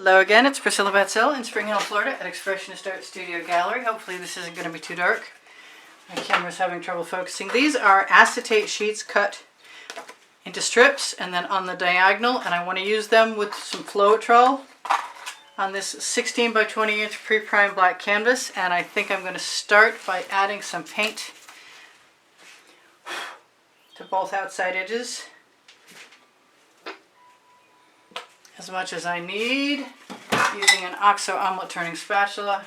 Hello again, it's Priscilla Batzell in Spring Hill, Florida at Expressionist Art Studio Gallery. Hopefully this isn't going to be too dark. My camera's having trouble focusing. These are acetate sheets cut into strips and then on the diagonal, and I want to use them with some Floetrol on this 16 by 20 inch pre-primed black canvas, and I think I'm going to start by adding some paint to both outside edges. As much as I need, using an OXO omelet turning spatula.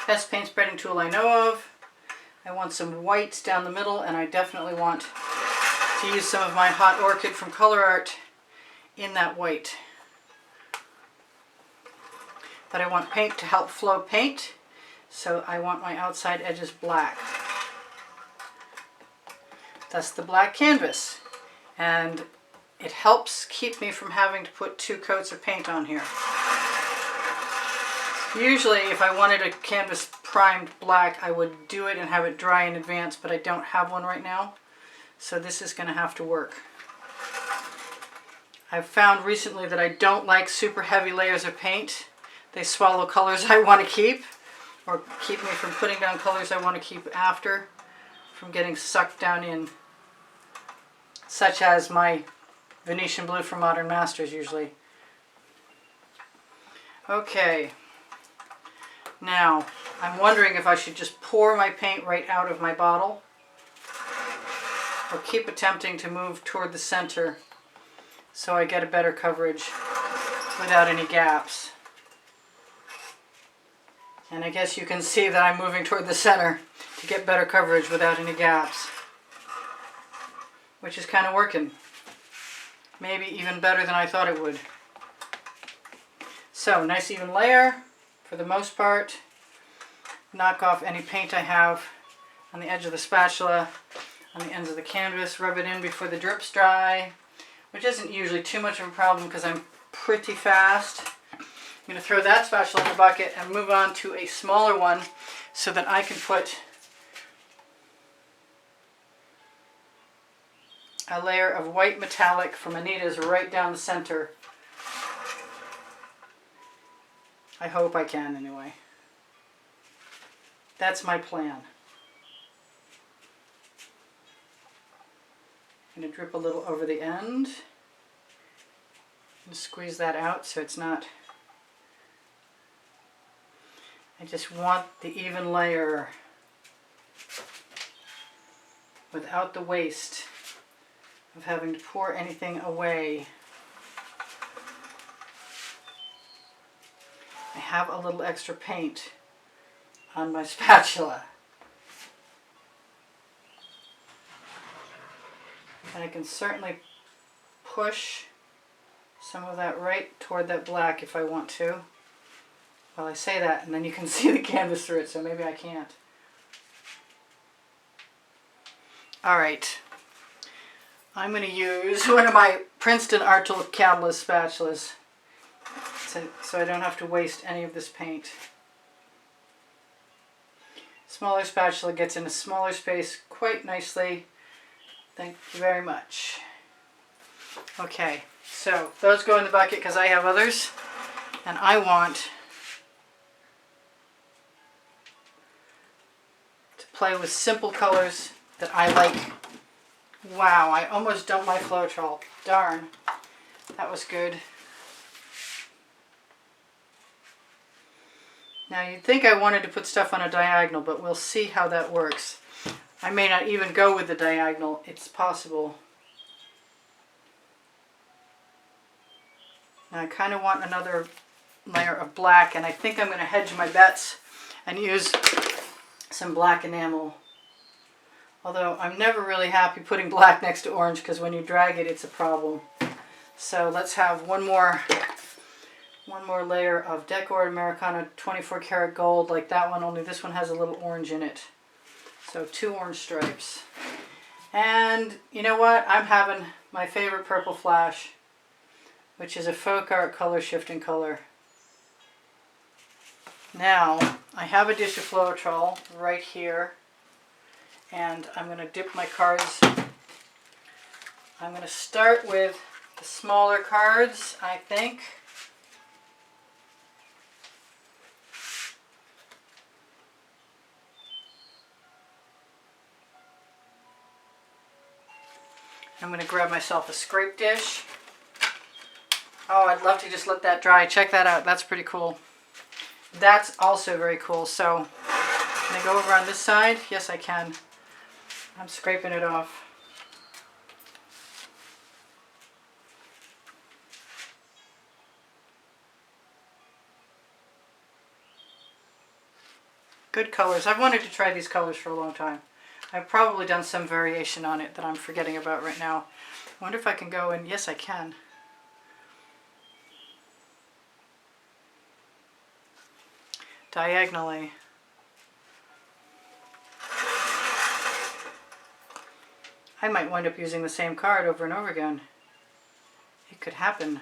Best paint spreading tool I know of. I want some whites down the middle, and I definitely want to use some of my Hot Orchid from Color Art in that white. But I want paint to help flow paint, so I want my outside edges black. That's the black canvas, and it helps keep me from having to put 2 coats of paint on here. Usually if I wanted a canvas primed black, I would do it and have it dry in advance, but I don't have one right now, so this is going to have to work. I've found recently that I don't like super heavy layers of paint. They swallow colors I want to keep, or keep me from putting down colors I want to keep after, from getting sucked down in, such as my Venetian blue from Modern Masters usually. Okay, now I'm wondering if I should just pour my paint right out of my bottle or keep attempting to move toward the center so I get a better coverage without any gaps. And I guess you can see that I'm moving toward the center to get better coverage without any gaps, which is kind of working. Maybe even better than I thought it would. So, nice even layer for the most part. Knock off any paint I have on the edge of the spatula, on the ends of the canvas, rub it in before the drips dry, which isn't usually too much of a problem because I'm pretty fast. I'm going to throw that spatula in the bucket and move on to a smaller one so that I can put a layer of white metallic from Anita's right down the center. I hope I can anyway. That's my plan. I'm going to drip a little over the end and squeeze that out so it's not... I just want the even layer without the waste of having to pour anything away. I have a little extra paint on my spatula, and I can certainly push some of that right toward that black if I want to. Well, I say that and then you can see the canvas through it, so maybe I can't. Alright, I'm going to use one of my Princeton Art Tool Catalyst spatulas so I don't have to waste any of this paint. Smaller spatula gets in a smaller space quite nicely. Thank you very much. Okay, so those go in the bucket because I have others, and I want to play with simple colors that I like. Wow, I almost dumped my Floetrol. Darn, that was good. Now you'd think I wanted to put stuff on a diagonal, but we'll see how that works. I may not even go with the diagonal, it's possible. Now I kind of want another layer of black, and I think I'm going to hedge my bets and use some black enamel. Although I'm never really happy putting black next to orange because when you drag it, it's a problem. So let's have one more layer of Decor Americana 24 karat gold like that one, only this one has a little orange in it. So 2 orange stripes. And you know what? I'm having my favorite purple flash, which is a folk art color shifting color. Now, I have a dish of Floetrol right here, and I'm going to dip my cards I'm going to start with the smaller cards, I think. I'm going to grab myself a scrape dish. Oh, I'd love to just let that dry. Check that out. That's pretty cool. That's also very cool. So, can I go over on this side? Yes, I can. I'm scraping it off. Good colors. I've wanted to try these colors for a long time. I've probably done some variation on it that I'm forgetting about right now. I wonder if I can go in. Yes, I can. Diagonally. I might wind up using the same card over and over again. It could happen.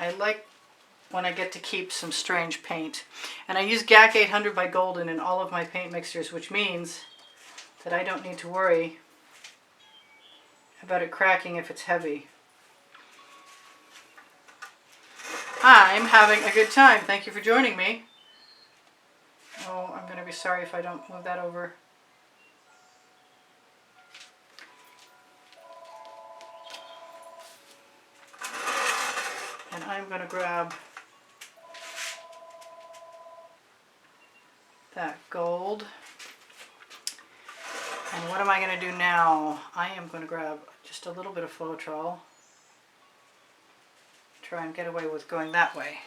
I like when I get to keep some strange paint. And I use GAC 800 by Golden in all of my paint mixtures, which means that I don't need to worry about it cracking if it's heavy. I'm having a good time. Thank you for joining me. Oh, I'm going to be sorry if I don't move that over. And I'm going to grab that gold. And what am I going to do now? I am going to grab just a little bit of Floetrol. Try and get away with going that way.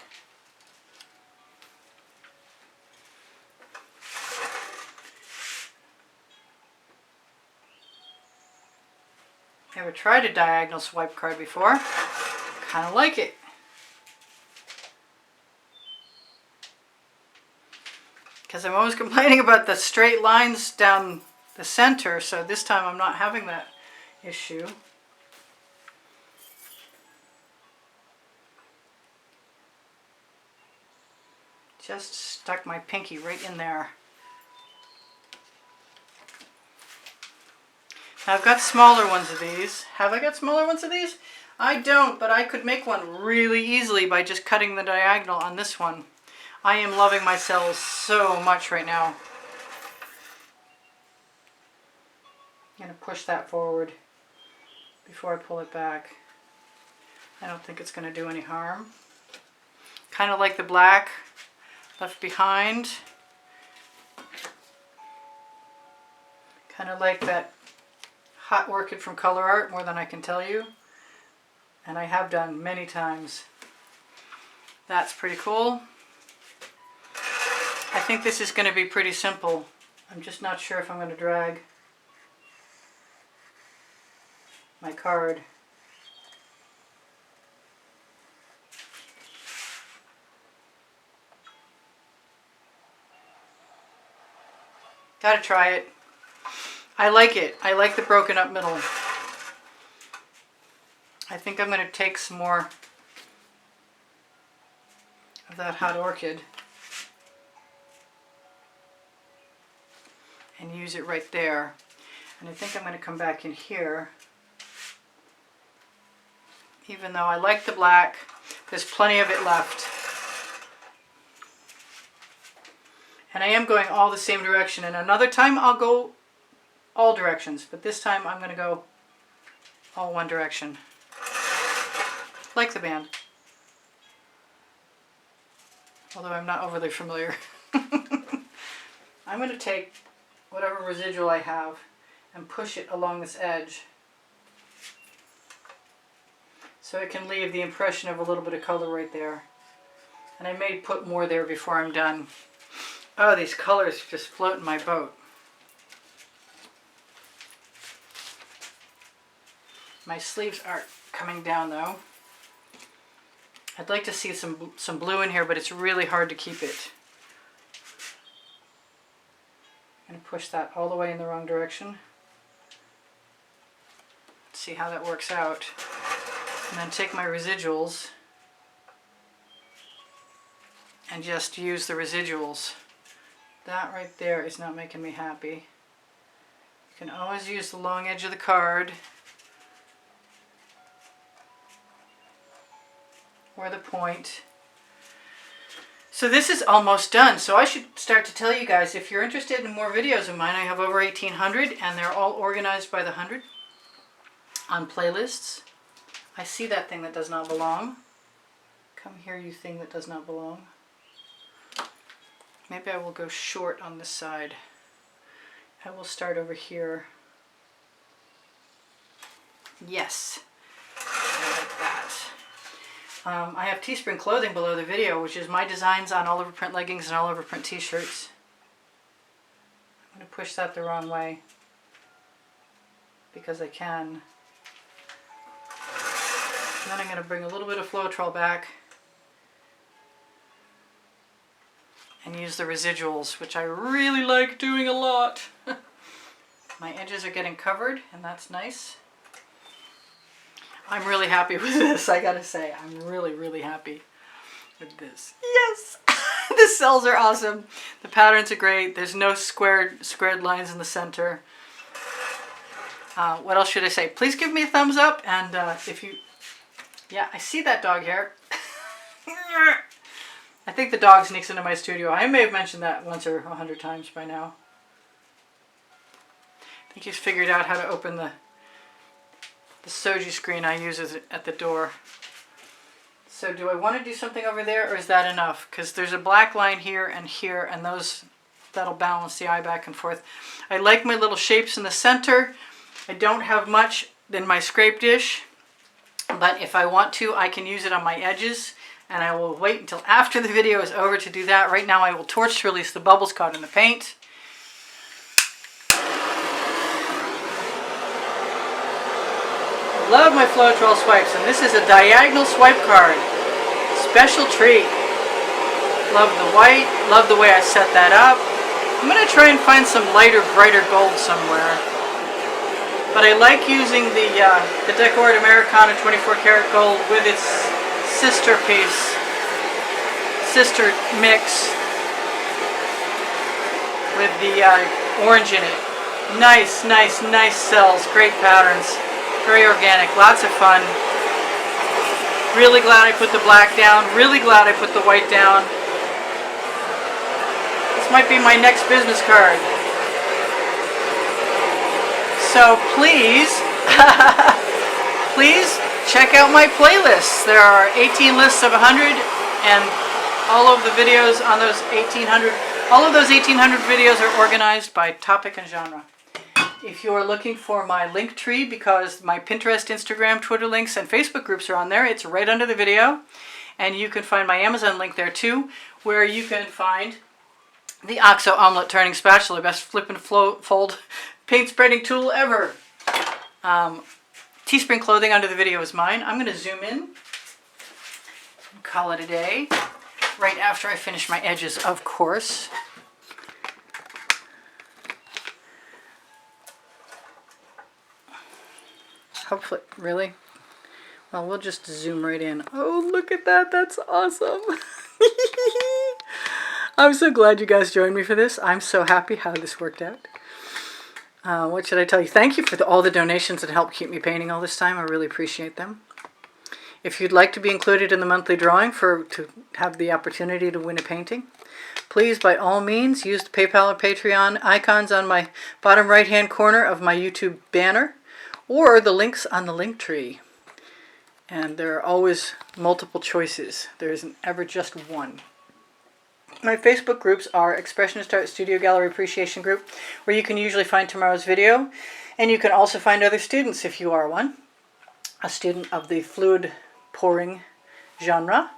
Never tried a diagonal swipe card before. Kind of like it. Because I'm always complaining about the straight lines down the center, so this time I'm not having that issue. Just stuck my pinky right in there. Now I've got smaller ones of these. Have I got smaller ones of these? I don't, but I could make one really easily by just cutting the diagonal on this one. I am loving my cells so much right now. I'm going to push that forward before I pull it back. I don't think it's going to do any harm. Kind of like the black left behind. Kind of like that hot orchid from Color Art, more than I can tell you. And I have done many times. That's pretty cool. I think this is going to be pretty simple. I'm just not sure if I'm going to drag my card. Gotta try it. I like it. I like the broken up middle. I think I'm going to take some more of that hot orchid and use it right there. And I think I'm going to come back in here. Even though I like the black, there's plenty of it left. And I am going all the same direction. And another time I'll go all directions. But this time I'm going to go all one direction. Like the band. Although I'm not overly familiar. I'm going to take whatever residual I have and push it along this edge. So it can leave the impression of a little bit of color right there. And I may put more there before I'm done. Oh, these colors just float in my boat. My sleeves aren't coming down though. I'd like to see some blue in here, but it's really hard to keep it. I'm going to push that all the way in the wrong direction. See how that works out. And then take my residuals and just use the residuals. That right there is not making me happy. You can always use the long edge of the card or the point. So this is almost done. So I should start to tell you guys, if you're interested in more videos of mine, I have over 1,800 and they're all organized by the 100 on playlists. I see that thing that does not belong. Come here, you thing that does not belong. Maybe I will go short on this side. I will start over here. Yes, I like that. I have Teespring clothing below the video, which is my designs on all over print leggings and all over print t-shirts. I'm going to push that the wrong way because I can. And then I'm going to bring a little bit of Floetrol back and use the residuals, which I really like doing a lot. My edges are getting covered, and that's nice. I'm really happy with this, I gotta say. I'm really, really happy with this. Yes! The cells are awesome. The patterns are great. There's no squared lines in the center. What else should I say? Please give me a thumbs up, and if you... Yeah, I see that dog hair. I think the dog sneaks into my studio. I may have mentioned that once or 100 times by now. I think he's figured out how to open the soju screen I use at the door. So do I want to do something over there, or is that enough? Because there's a black line here, and those, that'll balance the eye back and forth. I like my little shapes in the center. I don't have much in my scrape dish, but if I want to, I can use it on my edges, and I will wait until after the video is over to do that. Right now I will torch to release the bubbles caught in the paint. Love my Floetrol swipes, and this is a diagonal swipe card. Special treat. Love the white, love the way I set that up. I'm going to try and find some lighter, brighter gold somewhere. But I like using the Decor Americana 24 karat gold with its sister piece, sister mix with the orange in it. Nice, nice, nice cells, great patterns. Very organic, lots of fun. Really glad I put the black down. Really glad I put the white down. This might be my next business card. So please, please check out my playlists. There are 18 lists of 100, and all of the videos on those 1,800, all of those 1,800 videos are organized by topic and genre. If you are looking for my link tree, because my Pinterest, Instagram, Twitter links, and Facebook groups are on there, it's right under the video. And you can find my Amazon link there too, where you can find the OXO Omelette Turning Spatula, best flip and fold paint spreading tool ever. Teespring clothing under the video is mine. I'm going to zoom in and call it a day, right after I finish my edges, of course. Hopefully, really? Well, we'll just zoom right in. Oh, look at that. That's awesome. I'm so glad you guys joined me for this. I'm so happy how this worked out. What should I tell you? Thank you for all the donations that helped keep me painting all this time. I really appreciate them. If you'd like to be included in the monthly drawing to have the opportunity to win a painting, please, by all means, use the PayPal or Patreon icons on my bottom right-hand corner of my YouTube banner, or the links on the link tree. And there are always multiple choices. There isn't ever just one. My Facebook groups are Expressionist Art Studio Gallery Appreciation Group, where you can usually find tomorrow's video. And you can also find other students if you are one. A student of the fluid pouring genre.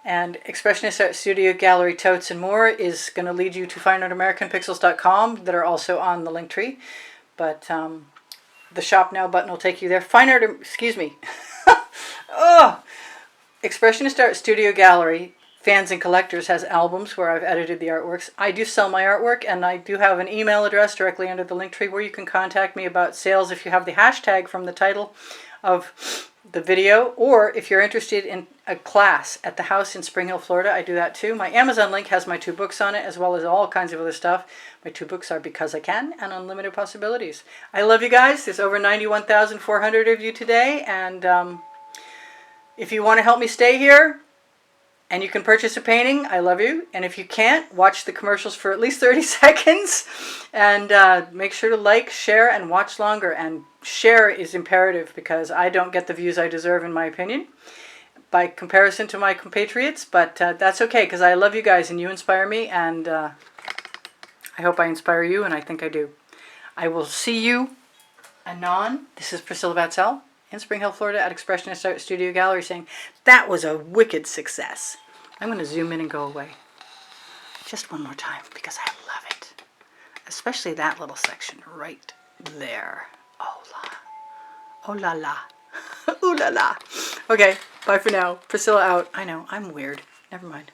And Expressionist Art Studio Gallery Totes and More is going to lead you to fineartamericanpixels.com that are also on the link tree. But the Shop Now button will take you there. Oh! Expressionist Art Studio Gallery Fans and Collectors has albums where I've edited the artworks. I do sell my artwork, and I do have an email address directly under the link tree where you can contact me about sales if you have the hashtag from the title of the video, or if you're interested in a class at the house in Spring Hill, Florida, I do that too. My Amazon link has my 2 books on it, as well as all kinds of other stuff. My 2 books are Because I Can and Unlimited Possibilities. I love you guys. There's over 91,400 of you today, and if you want to help me stay here and you can purchase a painting, I love you. And if you can't, watch the commercials for at least 30 seconds. And make sure to like, share, and watch longer. And share is imperative because I don't get the views I deserve, in my opinion, by comparison to my compatriots. But that's okay because I love you guys and you inspire me. And I hope I inspire you, and I think I do. I will see you anon. This is Priscilla Batzell in Spring Hill, Florida at Expressionist Art Studio Gallery saying, that was a wicked success. I'm going to zoom in and go away. Just one more time because I love it. Especially that little section right there. Oh la. Oh la la. Ooh la la. Okay, bye for now. Priscilla out. I know, I'm weird. Never mind.